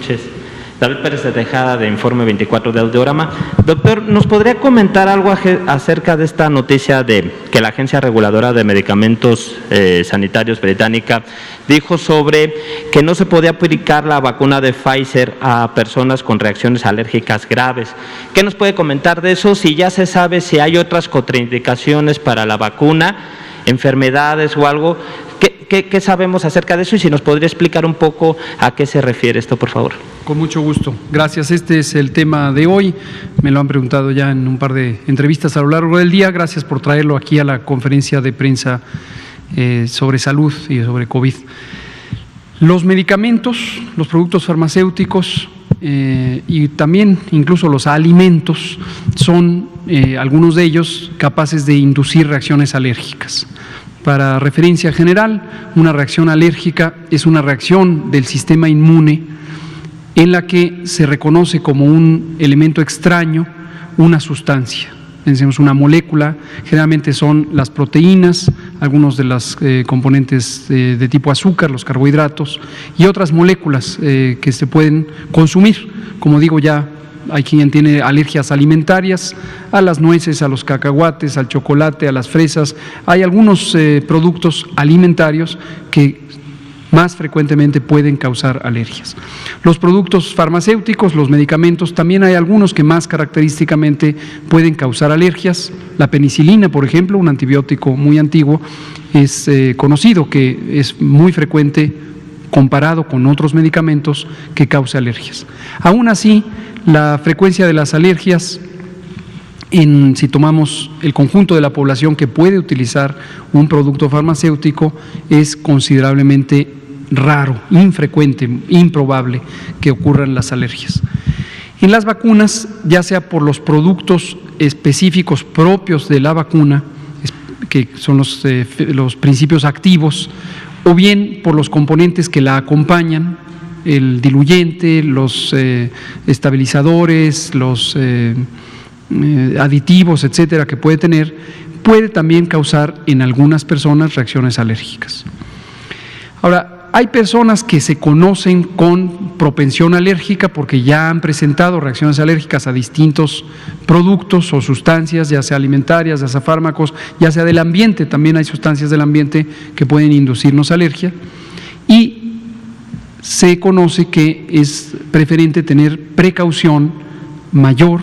noches. David Pérez de Tejada, de Informe 24 de Audiorama. Doctor, ¿nos podría comentar algo acerca de esta noticia de que la Agencia Reguladora de Medicamentos Sanitarios británica dijo sobre que no se podía aplicar la vacuna de Pfizer a personas con reacciones alérgicas graves? ¿Qué nos puede comentar de eso? Si ya se sabe si hay otras contraindicaciones para la vacuna, enfermedades o algo. ¿Qué sabemos acerca de eso? Y si nos podría explicar un poco a qué se refiere esto, por favor. Con mucho gusto. Gracias. Este es el tema de hoy. Me lo han preguntado ya en un par de entrevistas a lo largo del día. Gracias por traerlo aquí a la conferencia de prensa sobre salud y sobre COVID. Los medicamentos, los productos farmacéuticos y también incluso los alimentos son, algunos de ellos, capaces de inducir reacciones alérgicas. Para referencia general, una reacción alérgica es una reacción del sistema inmune en la que se reconoce como un elemento extraño una sustancia. Pensemos una molécula, generalmente son las proteínas, algunos de los componentes de tipo azúcar, los carbohidratos y otras moléculas que se pueden consumir. Como digo, ya hay quien tiene alergias alimentarias a las nueces, a los cacahuates, al chocolate, a las fresas. Hay algunos productos alimentarios que más frecuentemente pueden causar alergias. Los productos farmacéuticos, los medicamentos, también hay algunos que más característicamente pueden causar alergias. La penicilina, por ejemplo, un antibiótico muy antiguo, es conocido que es muy frecuente comparado con otros medicamentos que causa alergias. Aún así, la frecuencia de las alergias, si tomamos el conjunto de la población que puede utilizar un producto farmacéutico, es considerablemente raro, infrecuente, improbable que ocurran las alergias. En las vacunas, ya sea por los productos específicos propios de la vacuna, que son los principios activos, o bien por los componentes que la acompañan, el diluyente, los estabilizadores, los aditivos, etcétera, que puede tener, puede también causar en algunas personas reacciones alérgicas. Ahora, hay personas que se conocen con propensión alérgica porque ya han presentado reacciones alérgicas a distintos productos o sustancias, ya sea alimentarias, ya sea fármacos, ya sea del ambiente. También hay sustancias del ambiente que pueden inducirnos alergia, y se conoce que es preferente tener precaución mayor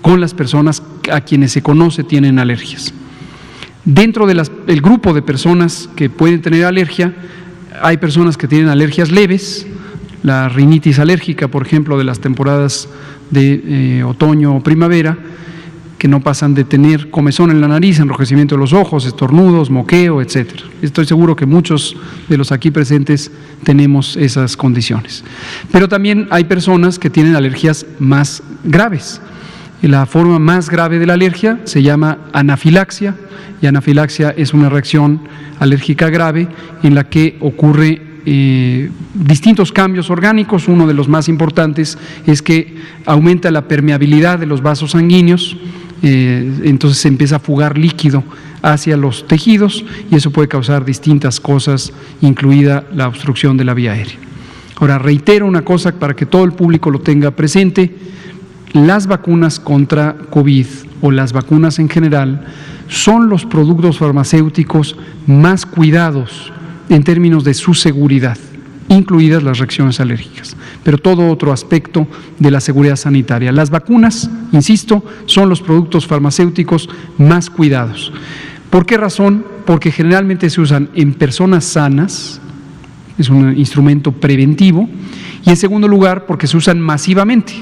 con las personas a quienes se conoce tienen alergias. Dentro del grupo de personas que pueden tener alergia, hay personas que tienen alergias leves, la rinitis alérgica, por ejemplo, de las temporadas de otoño o primavera, que no pasan de tener comezón en la nariz, enrojecimiento de los ojos, estornudos, moqueo, etcétera. Estoy seguro que muchos de los aquí presentes tenemos esas condiciones. Pero también hay personas que tienen alergias más graves. La forma más grave de la alergia se llama anafilaxia, y anafilaxia es una reacción alérgica grave en la que ocurre distintos cambios orgánicos. Uno de los más importantes es que aumenta la permeabilidad de los vasos sanguíneos, entonces se empieza a fugar líquido hacia los tejidos y eso puede causar distintas cosas, incluida la obstrucción de la vía aérea. Ahora, reitero una cosa para que todo el público lo tenga presente: las vacunas contra COVID o las vacunas en general son los productos farmacéuticos más cuidados en términos de su seguridad, incluidas las reacciones alérgicas, pero todo otro aspecto de la seguridad sanitaria. Las vacunas, insisto, son los productos farmacéuticos más cuidados. ¿Por qué razón? Porque generalmente se usan en personas sanas, es un instrumento preventivo, y en segundo lugar porque se usan masivamente.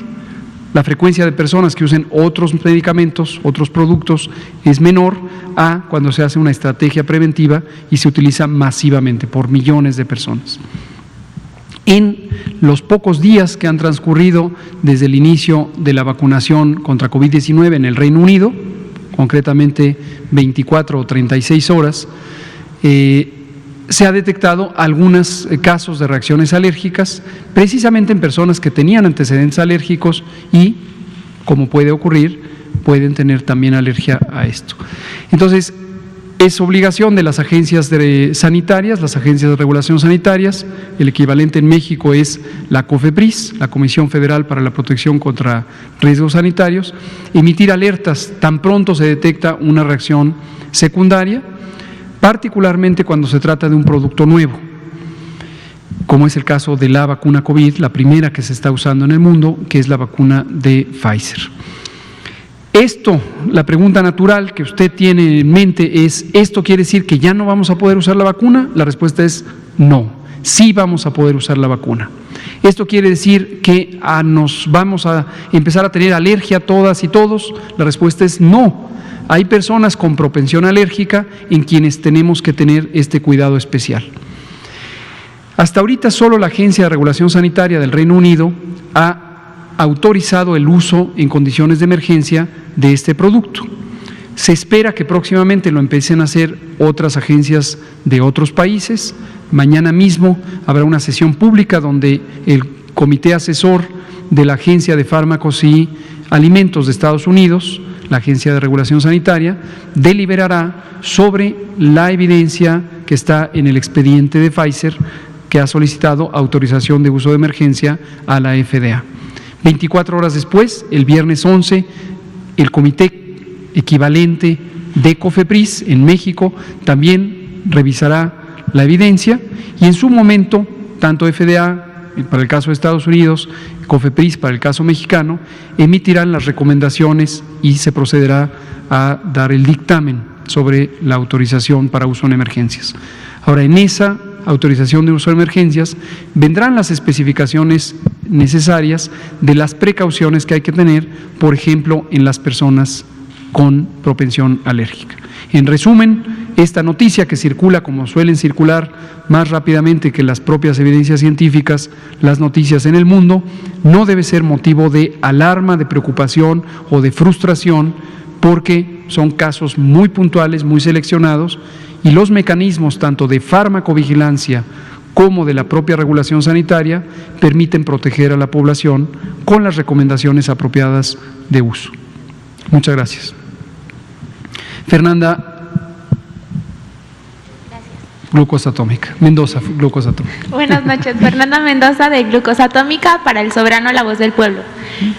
La frecuencia de personas que usen otros medicamentos, otros productos, es menor a cuando se hace una estrategia preventiva y se utiliza masivamente por millones de personas. En los pocos días que han transcurrido desde el inicio de la vacunación contra COVID-19 en el Reino Unido, concretamente 24 o 36 horas, se ha detectado algunos casos de reacciones alérgicas, precisamente en personas que tenían antecedentes alérgicos y, como puede ocurrir, pueden tener también alergia a esto. Entonces, Es obligación de las agencias sanitarias, las agencias de regulación sanitarias. El equivalente en México es la COFEPRIS, la Comisión Federal para la Protección contra Riesgos Sanitarios, emitir alertas tan pronto se detecta una reacción secundaria, particularmente cuando se trata de un producto nuevo, como es el caso de la vacuna COVID, la primera que se está usando en el mundo, que es la vacuna de Pfizer. Esto, la pregunta natural que usted tiene en mente es, ¿esto quiere decir que ya no vamos a poder usar la vacuna? La respuesta es no, sí vamos a poder usar la vacuna. ¿Esto quiere decir que nos vamos a empezar a tener alergia todas y todos? La respuesta es no. Hay personas con propensión alérgica en quienes tenemos que tener este cuidado especial. Hasta ahorita solo la Agencia de Regulación Sanitaria del Reino Unido ha autorizado el uso en condiciones de emergencia de este producto. Se espera que próximamente lo empiecen a hacer otras agencias de otros países. Mañana mismo habrá una sesión pública donde el Comité Asesor de la Agencia de Fármacos y Alimentos de Estados Unidos, la Agencia de Regulación Sanitaria, deliberará sobre la evidencia que está en el expediente de Pfizer, que ha solicitado autorización de uso de emergencia a la FDA. 24 horas después, el viernes 11, el comité equivalente de COFEPRIS en México también revisará la evidencia y en su momento, tanto FDA para el caso de Estados Unidos, COFEPRIS para el caso mexicano, emitirán las recomendaciones y se procederá a dar el dictamen sobre la autorización para uso en emergencias. Ahora, en esa autorización de uso de emergencias vendrán las especificaciones necesarias de las precauciones que hay que tener, por ejemplo, en las personas con propensión alérgica. En resumen, esta noticia que circula, como suelen circular más rápidamente que las propias evidencias científicas, las noticias en el mundo, no debe ser motivo de alarma, de preocupación o de frustración, porque son casos muy puntuales, muy seleccionados, y los mecanismos tanto de farmacovigilancia como de la propia regulación sanitaria permiten proteger a la población con las recomendaciones apropiadas de uso. Muchas gracias. Fernanda. Glucosa atómica. Mendoza, glucosa atómica. Buenas noches, Fernanda Mendoza de Glucosa Atómica para El Soberano, la voz del pueblo.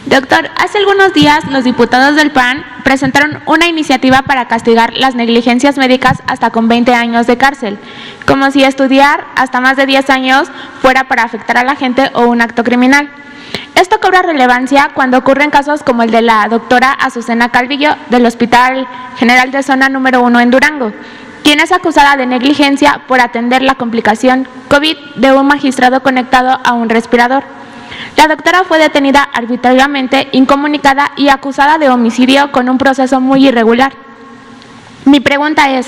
Doctor, hace algunos días los diputados del PAN presentaron una iniciativa para castigar las negligencias médicas hasta con 20 años de cárcel, como si estudiar hasta más de 10 años fuera para afectar a la gente o un acto criminal. Esto cobra relevancia cuando ocurren casos como el de la doctora Azucena Calvillo del Hospital General de Zona número 1 en Durango, quien es acusada de negligencia por atender la complicación COVID de un magistrado conectado a un respirador. La doctora fue detenida arbitrariamente, incomunicada y acusada de homicidio con un proceso muy irregular. Mi pregunta es,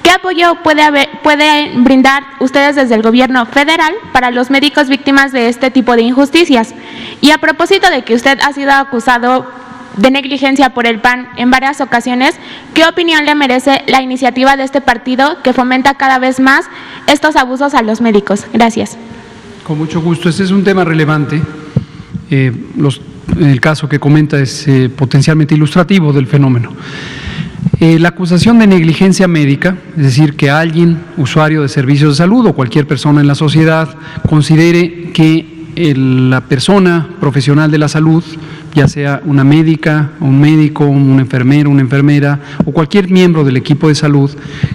¿qué apoyo pueden brindar ustedes desde el gobierno federal para los médicos víctimas de este tipo de injusticias? Y a propósito de que usted ha sido acusado de negligencia por el PAN en varias ocasiones, ¿qué opinión le merece la iniciativa de este partido que fomenta cada vez más estos abusos a los médicos? Gracias. Con mucho gusto. Este es un tema relevante. El caso que comenta es potencialmente ilustrativo del fenómeno. La acusación de negligencia médica, es decir, que alguien, usuario de servicios de salud o cualquier persona en la sociedad, considere que la persona profesional de la salud, ya sea una médica, un médico, un enfermero, una enfermera o cualquier miembro del equipo de salud,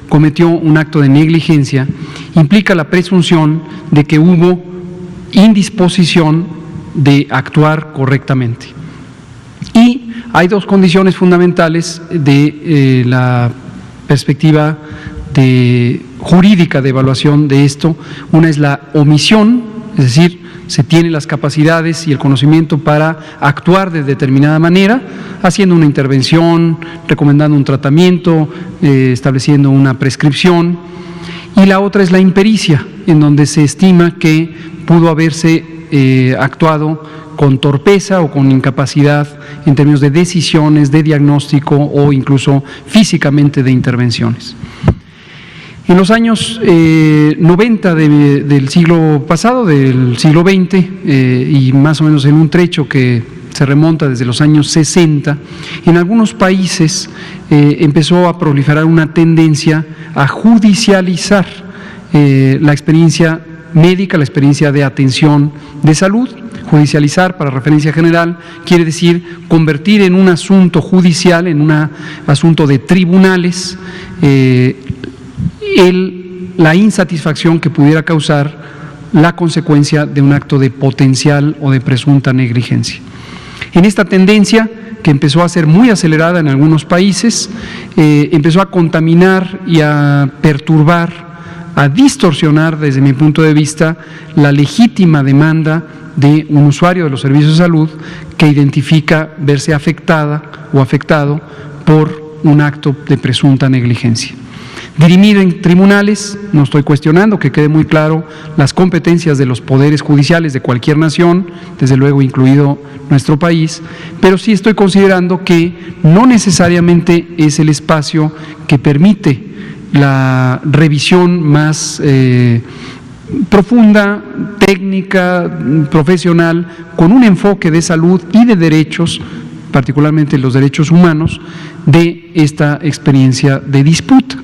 cometió un acto de negligencia, implica la presunción de que hubo indisposición de actuar correctamente. Y hay dos condiciones fundamentales de la perspectiva jurídica de evaluación de esto. Una es la omisión, es decir, se tiene las capacidades y el conocimiento para actuar de determinada manera, haciendo una intervención, recomendando un tratamiento, estableciendo una prescripción. Y la otra es la impericia, en donde se estima que pudo haberse actuado con torpeza o con incapacidad en términos de decisiones, de diagnóstico o incluso físicamente de intervenciones. En los años 90 del siglo pasado, del siglo XX, y más o menos en un trecho que se remonta desde los años 60, en algunos países empezó a proliferar una tendencia a judicializar la experiencia médica, la experiencia de atención de salud. Judicializar, para referencia general, quiere decir convertir en un asunto judicial, en un asunto de tribunales, la insatisfacción que pudiera causar la consecuencia de un acto de potencial o de presunta negligencia. En esta tendencia, que empezó a ser muy acelerada en algunos países, empezó a contaminar y a perturbar, a distorsionar, desde mi punto de vista, la legítima demanda de un usuario de los servicios de salud que identifica verse afectada o afectado por un acto de presunta negligencia. Dirimir en tribunales, no estoy cuestionando, que quede muy claro las competencias de los poderes judiciales de cualquier nación, desde luego incluido nuestro país, pero sí estoy considerando que no necesariamente es el espacio que permite la revisión más profunda, técnica, profesional, con un enfoque de salud y de derechos, particularmente los derechos humanos, de esta experiencia de disputa.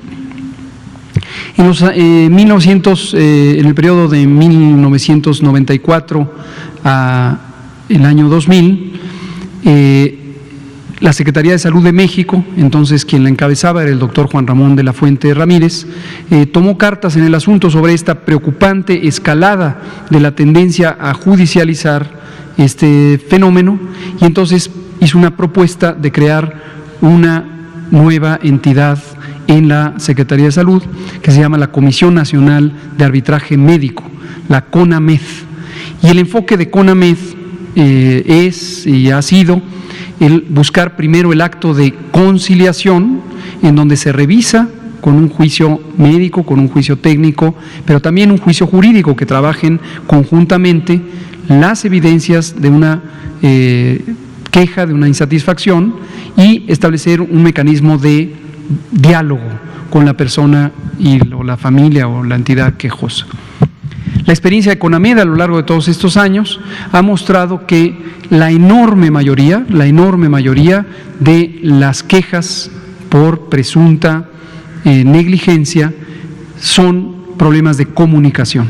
En el periodo de 1994 a el año 2000, la Secretaría de Salud de México, entonces quien la encabezaba era el doctor Juan Ramón de la Fuente Ramírez, tomó cartas en el asunto sobre esta preocupante escalada de la tendencia a judicializar este fenómeno, y entonces hizo una propuesta de crear una nueva entidad en la Secretaría de Salud, que se llama la Comisión Nacional de Arbitraje Médico, la CONAMED. Y el enfoque de CONAMED es y ha sido el buscar primero el acto de conciliación, en donde se revisa con un juicio médico, con un juicio técnico, pero también un juicio jurídico, que trabajen conjuntamente las evidencias de una queja, de una insatisfacción, y establecer un mecanismo de diálogo con la persona o la familia o la entidad quejosa. La experiencia de CONAMED a lo largo de todos estos años ha mostrado que la enorme mayoría de las quejas por presunta negligencia son problemas de comunicación.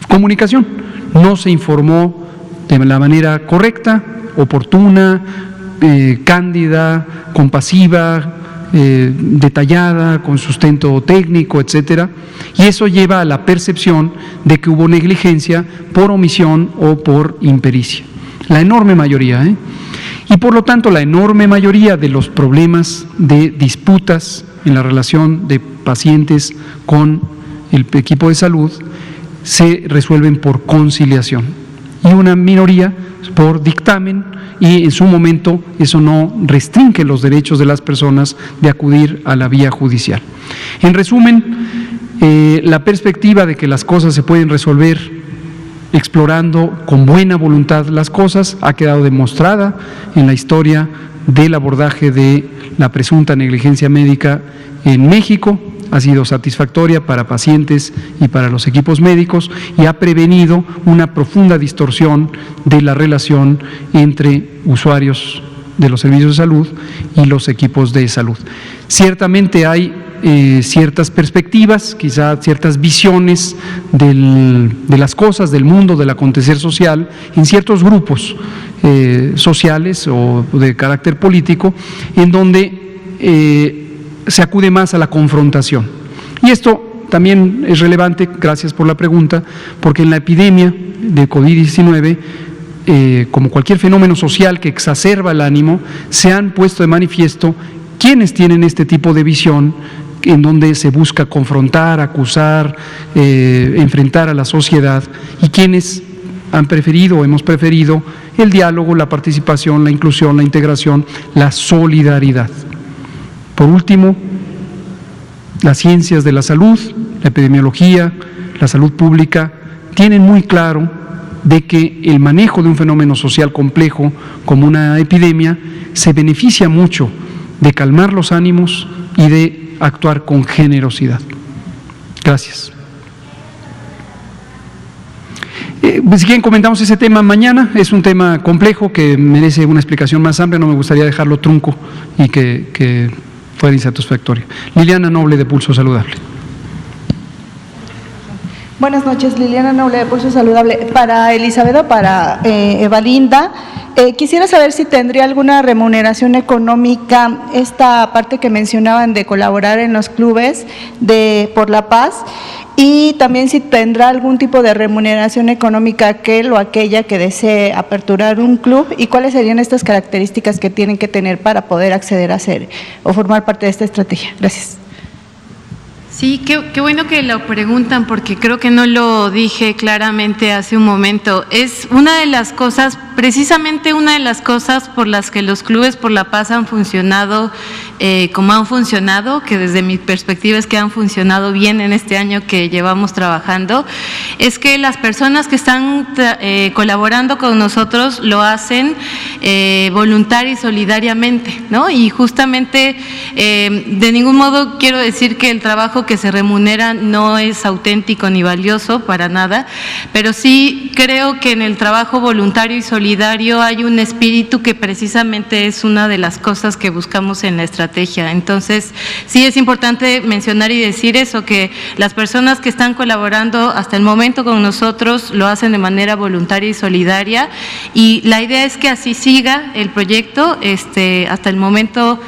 Comunicación, no se informó de la manera correcta, oportuna, cándida, compasiva, detallada, con sustento técnico, etcétera, y eso lleva a la percepción de que hubo negligencia por omisión o por impericia. La enorme mayoría, y por lo tanto la enorme mayoría de los problemas de disputas en la relación de pacientes con el equipo de salud se resuelven por conciliación, y una minoría por dictamen, y en su momento eso no restringe los derechos de las personas de acudir a la vía judicial. En resumen, la perspectiva de que las cosas se pueden resolver explorando con buena voluntad las cosas ha quedado demostrada en la historia del abordaje de la presunta negligencia médica en México. Ha sido satisfactoria para pacientes y para los equipos médicos, y ha prevenido una profunda distorsión de la relación entre usuarios de los servicios de salud y los equipos de salud. Ciertamente hay ciertas perspectivas, quizá ciertas visiones de las cosas, del mundo, del acontecer social, en ciertos grupos sociales o de carácter político, en donde se acude más a la confrontación. Y esto también es relevante, gracias por la pregunta, porque en la epidemia de COVID-19, como cualquier fenómeno social que exacerba el ánimo, se han puesto de manifiesto quienes tienen este tipo de visión, en donde se busca confrontar, acusar, enfrentar a la sociedad, y quienes han preferido o hemos preferido el diálogo, la participación, la inclusión, la integración, la solidaridad. Por último, las ciencias de la salud, la epidemiología, la salud pública, tienen muy claro de que el manejo de un fenómeno social complejo como una epidemia se beneficia mucho de calmar los ánimos y de actuar con generosidad. Gracias. Si quieren comentamos ese tema mañana, es un tema complejo que merece una explicación más amplia, no me gustaría dejarlo trunco y que fuera insatisfactorio. Liliana Noble, de Pulso Saludable. Buenas noches, Liliana Noble, de Pulso Saludable. Para Elizabeth o para Evalinda, quisiera saber si tendría alguna remuneración económica esta parte que mencionaban de colaborar en los clubes por la paz, y también si tendrá algún tipo de remuneración económica aquel o aquella que desee aperturar un club, y cuáles serían estas características que tienen que tener para poder acceder a ser o formar parte de esta estrategia. Gracias. Sí, qué bueno que lo preguntan, porque creo que no lo dije claramente hace un momento. Es una de las cosas, precisamente una de las cosas por las que los clubes por la paz han funcionado como han funcionado, que desde mi perspectiva es que han funcionado bien en este año que llevamos trabajando, es que las personas que están colaborando con nosotros lo hacen voluntaria y solidariamente, ¿no? Y justamente de ningún modo quiero decir que el trabajo que se remunera no es auténtico ni valioso, para nada, pero sí creo que en el trabajo voluntario y solidario hay un espíritu que precisamente es una de las cosas que buscamos en la estrategia. Entonces, sí es importante mencionar y decir eso, que las personas que están colaborando hasta el momento con nosotros lo hacen de manera voluntaria y solidaria, y la idea es que así siga el proyecto. Hasta el momento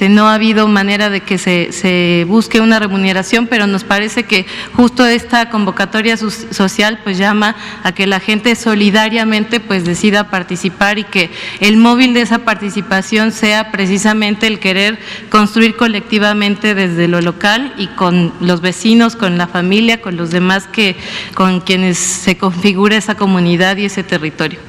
no ha habido manera de que se busque una remuneración, pero nos parece que justo esta convocatoria social pues llama a que la gente solidariamente pues decida participar, y que el móvil de esa participación sea precisamente el querer construir colectivamente desde lo local y con los vecinos, con la familia, con los demás con quienes se configura esa comunidad y ese territorio.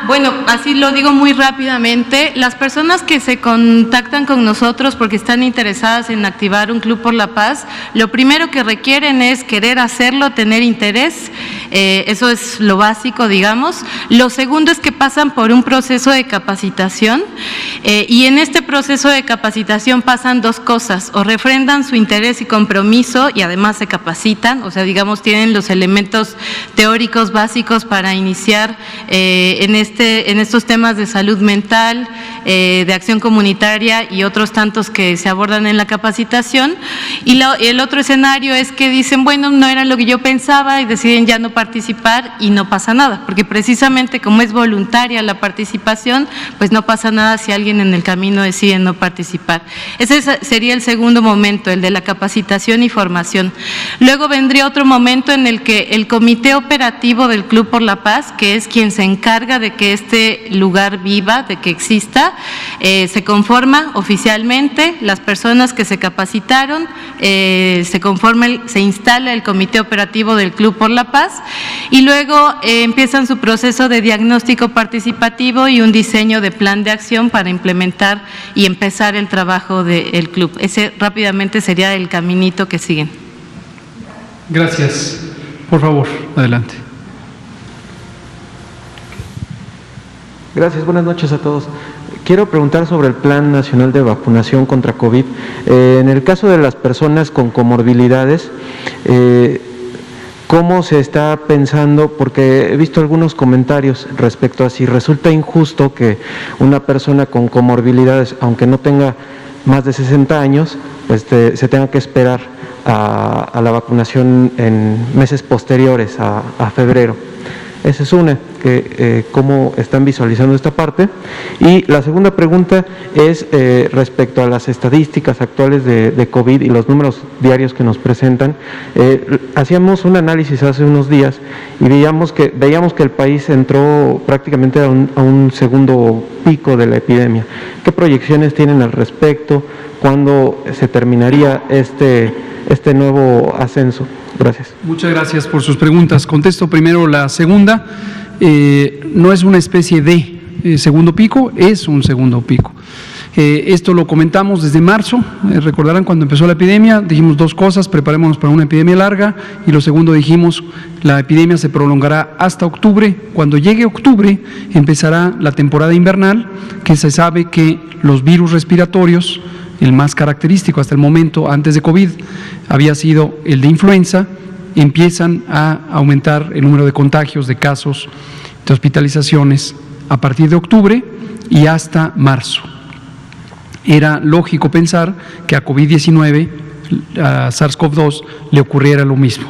Bueno, así lo digo muy rápidamente. Las personas que se contactan con nosotros porque están interesadas en activar un club por la paz, lo primero que requieren es querer hacerlo, tener interés. Eso es lo básico, digamos. Lo segundo es que pasan por un proceso de capacitación, y en este proceso de capacitación pasan dos cosas: o refrendan su interés y compromiso y además se capacitan, o sea, digamos, tienen los elementos teóricos básicos para iniciar en estos temas de salud mental, de acción comunitaria y otros tantos que se abordan en la capacitación. Y el otro escenario es que dicen, bueno, no era lo que yo pensaba, y deciden ya no participar, y no pasa nada, porque precisamente como es voluntaria la participación, pues no pasa nada si alguien en el camino decide no participar. Ese sería el segundo momento, el de la capacitación y formación. Luego vendría otro momento en el que el comité operativo del Club por la Paz, que es quien se encarga de que este lugar viva, de que exista, se conforma oficialmente, las personas que se capacitaron, se instala el comité operativo del Club por la Paz, y luego empiezan su proceso de diagnóstico participativo y un diseño de plan de acción para implementar y empezar el trabajo del club. Ese rápidamente sería el caminito que siguen. Gracias. Por favor, adelante. Gracias, buenas noches a todos. Quiero preguntar sobre el Plan Nacional de Vacunación contra COVID. En el caso de las personas con comorbilidades, ¿cómo se está pensando? Porque he visto algunos comentarios respecto a si resulta injusto que una persona con comorbilidades, aunque no tenga más de 60 años, pues se tenga que esperar a la vacunación en meses posteriores a febrero. Esa es una, cómo están visualizando esta parte. Y la segunda pregunta es respecto a las estadísticas actuales de COVID y los números diarios que nos presentan. Hacíamos un análisis hace unos días y veíamos que el país entró prácticamente a un segundo pico de la epidemia. ¿Qué proyecciones tienen al respecto? ¿Cuándo se terminaría este nuevo ascenso? Gracias. Muchas gracias por sus preguntas. Contesto primero la segunda. No es una especie de segundo pico, es un segundo pico. Esto lo comentamos desde marzo. Recordarán cuando empezó la epidemia, dijimos dos cosas: preparémonos para una epidemia larga, y lo segundo dijimos, la epidemia se prolongará hasta octubre. Cuando llegue octubre empezará la temporada invernal, que se sabe que los virus respiratorios el más característico hasta el momento, antes de COVID, había sido el de influenza. Empiezan a aumentar el número de contagios, de casos, de hospitalizaciones a partir de octubre y hasta marzo. Era lógico pensar que a COVID-19, a SARS-CoV-2, le ocurriera lo mismo.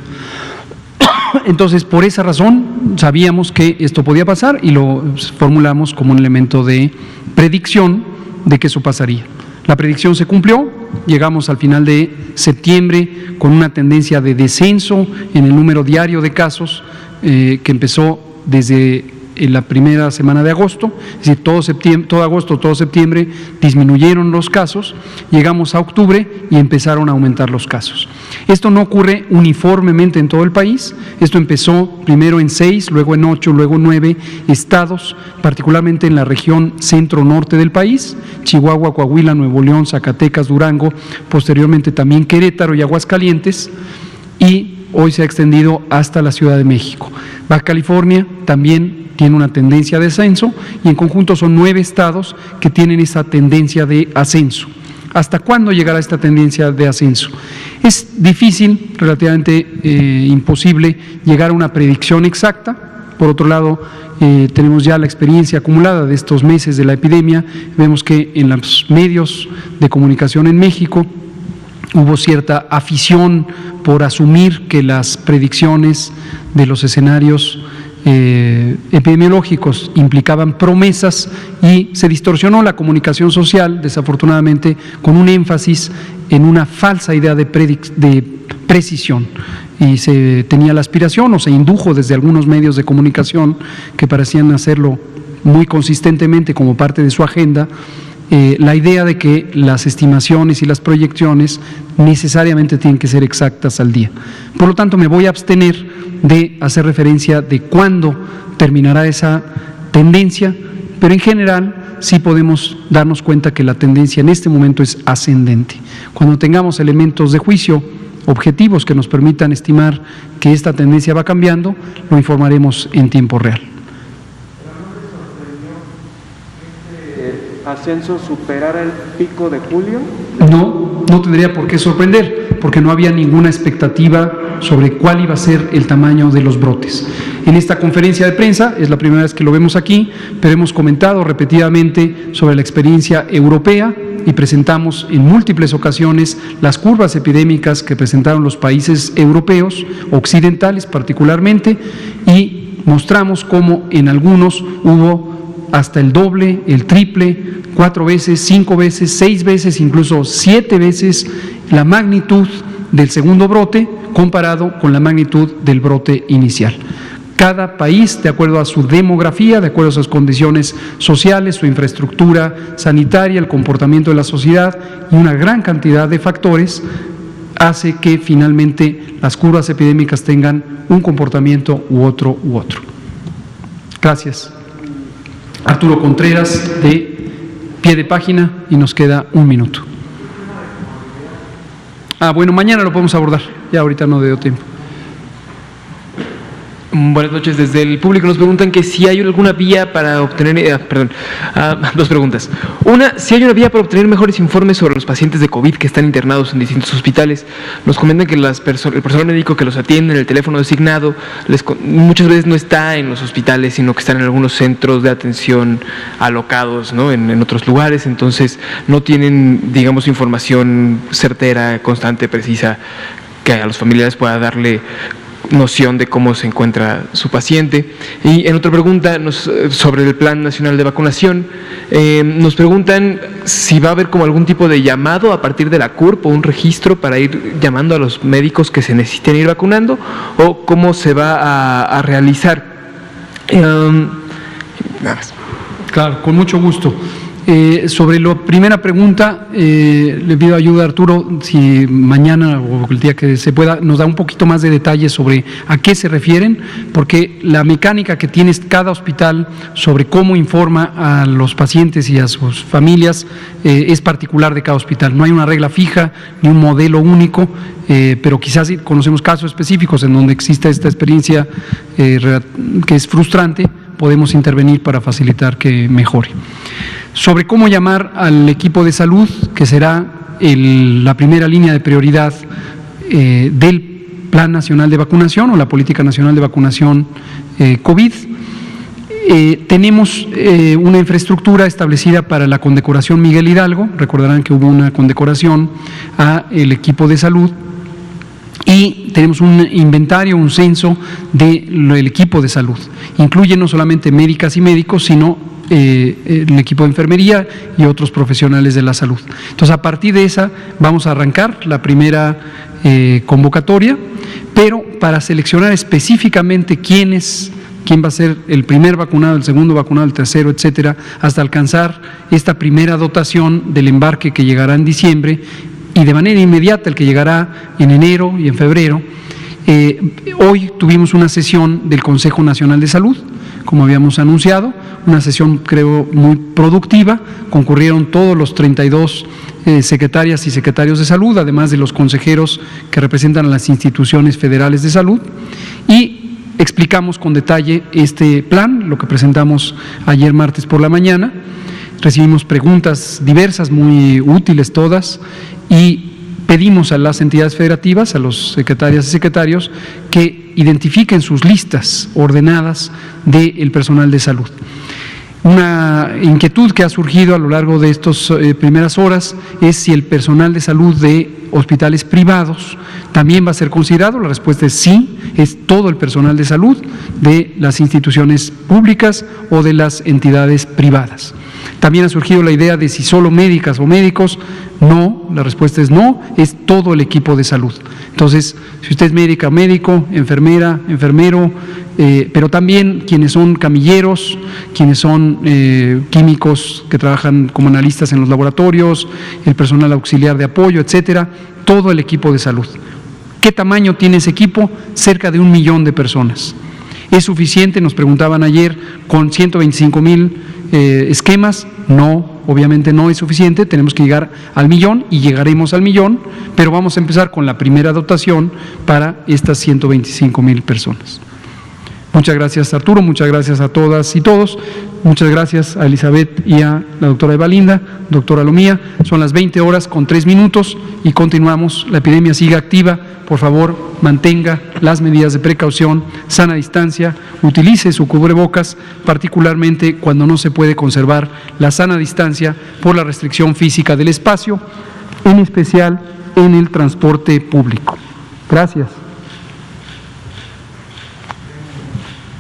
Entonces, por esa razón, sabíamos que esto podía pasar y lo formulamos como un elemento de predicción de que eso pasaría. La predicción se cumplió, llegamos al final de septiembre con una tendencia de descenso en el número diario de casos que empezó desde en la primera semana de agosto, es decir, todo agosto, todo septiembre disminuyeron los casos, llegamos a octubre y empezaron a aumentar los casos. Esto no ocurre uniformemente en todo el país, esto empezó primero en 6, luego en 8, luego en 9 estados, particularmente en la región centro-norte del país, Chihuahua, Coahuila, Nuevo León, Zacatecas, Durango, posteriormente también Querétaro y Aguascalientes, y hoy se ha extendido hasta la Ciudad de México. Baja California también tiene una tendencia de ascenso y en conjunto son 9 estados que tienen esa tendencia de ascenso. ¿Hasta cuándo llegará esta tendencia de ascenso? Es difícil, relativamente imposible, llegar a una predicción exacta. Por otro lado, tenemos ya la experiencia acumulada de estos meses de la epidemia. Vemos que en los medios de comunicación en México hubo cierta afición por asumir que las predicciones de los escenarios epidemiológicos implicaban promesas y se distorsionó la comunicación social, desafortunadamente, con un énfasis en una falsa idea de precisión. Y se tenía la aspiración o se indujo desde algunos medios de comunicación que parecían hacerlo muy consistentemente como parte de su agenda, la idea de que las estimaciones y las proyecciones necesariamente tienen que ser exactas al día. Por lo tanto, me voy a abstener de hacer referencia de cuándo terminará esa tendencia, pero en general sí podemos darnos cuenta que la tendencia en este momento es ascendente. Cuando tengamos elementos de juicio objetivos que nos permitan estimar que esta tendencia va cambiando, lo informaremos en tiempo real. ¿Ascenso superara el pico de julio? No tendría por qué sorprender, porque no había ninguna expectativa sobre cuál iba a ser el tamaño de los brotes. En esta conferencia de prensa, es la primera vez que lo vemos aquí, pero hemos comentado repetidamente sobre la experiencia europea y presentamos en múltiples ocasiones las curvas epidémicas que presentaron los países europeos, occidentales particularmente, y mostramos cómo en algunos hubo hasta el doble, el triple, 4 veces, 5 veces, 6 veces, incluso 7 veces la magnitud del segundo brote comparado con la magnitud del brote inicial. Cada país, de acuerdo a su demografía, de acuerdo a sus condiciones sociales, su infraestructura sanitaria, el comportamiento de la sociedad y una gran cantidad de factores, hace que finalmente las curvas epidémicas tengan un comportamiento u otro. Gracias. Arturo Contreras, de pie de página, y nos queda 1 minuto. Bueno, mañana lo podemos abordar, ya ahorita no dio tiempo. Buenas noches. Desde el público nos preguntan que si hay alguna vía para obtener, dos preguntas. Una, si hay una vía para obtener mejores informes sobre los pacientes de COVID que están internados en distintos hospitales. Nos comentan que el personal médico que los atiende en el teléfono designado muchas veces no está en los hospitales, sino que están en algunos centros de atención alocados, ¿no?, en otros lugares. Entonces no tienen, digamos, información certera, constante, precisa, que a los familiares pueda darle noción de cómo se encuentra su paciente. Y en otra pregunta sobre el Plan Nacional de Vacunación, nos preguntan si va a haber como algún tipo de llamado a partir de la CURP o un registro para ir llamando a los médicos que se necesiten ir vacunando, o cómo se va a realizar. Nada más. Claro, con mucho gusto. Sobre la primera pregunta, le pido ayuda a Arturo, si mañana o el día que se pueda, nos da un poquito más de detalles sobre a qué se refieren, porque la mecánica que tiene cada hospital sobre cómo informa a los pacientes y a sus familias es particular de cada hospital. No hay una regla fija ni un modelo único, pero quizás conocemos casos específicos en donde existe esta experiencia que es frustrante, podemos intervenir para facilitar que mejore. Sobre cómo llamar al equipo de salud, que será la primera línea de prioridad del Plan Nacional de Vacunación o la Política Nacional de Vacunación COVID. Tenemos una infraestructura establecida para la condecoración Miguel Hidalgo. Recordarán que hubo una condecoración al equipo de salud. Y tenemos un inventario, un censo del equipo de salud. Incluye no solamente médicas y médicos, sino el equipo de enfermería y otros profesionales de la salud. Entonces, a partir de esa vamos a arrancar la primera convocatoria, pero para seleccionar específicamente quién va a ser el primer vacunado, el segundo vacunado, el tercero, etcétera, hasta alcanzar esta primera dotación del embarque que llegará en diciembre y de manera inmediata el que llegará en enero y en febrero. Hoy tuvimos una sesión del Consejo Nacional de Salud, como habíamos anunciado, una sesión creo muy productiva. Concurrieron todos los 32 secretarias y secretarios de salud, además de los consejeros que representan a las instituciones federales de salud, y explicamos con detalle este plan, lo que presentamos ayer martes por la mañana. Recibimos preguntas diversas, muy útiles todas, y pedimos a las entidades federativas, a los secretarias y secretarios, que identifiquen sus listas ordenadas del personal de salud. Una inquietud que ha surgido a lo largo de estas primeras horas es si el personal de salud de hospitales privados también va a ser considerado. La respuesta es sí, es todo el personal de salud de las instituciones públicas o de las entidades privadas. También ha surgido la idea de si solo médicas o médicos. No, la respuesta es no, es todo el equipo de salud. Entonces, si usted es médica, médico, enfermera, enfermero, pero también quienes son camilleros, quienes son químicos que trabajan como analistas en los laboratorios, el personal auxiliar de apoyo, etcétera, todo el equipo de salud. ¿Qué tamaño tiene ese equipo? Cerca de 1 millón de personas. ¿Es suficiente? Nos preguntaban ayer, con 125,000 esquemas. No, obviamente no es suficiente, tenemos que llegar al millón y llegaremos al millón, pero vamos a empezar con la primera dotación para estas 125,000 personas. Muchas gracias, Arturo, muchas gracias a todas y todos, muchas gracias a Elizabeth y a la doctora Evalinda, doctora Lomía. Son las 20 horas con 3 minutos y continuamos. La epidemia sigue activa. Por favor, mantenga las medidas de precaución, sana distancia, utilice su cubrebocas, particularmente cuando no se puede conservar la sana distancia por la restricción física del espacio, en especial en el transporte público. Gracias.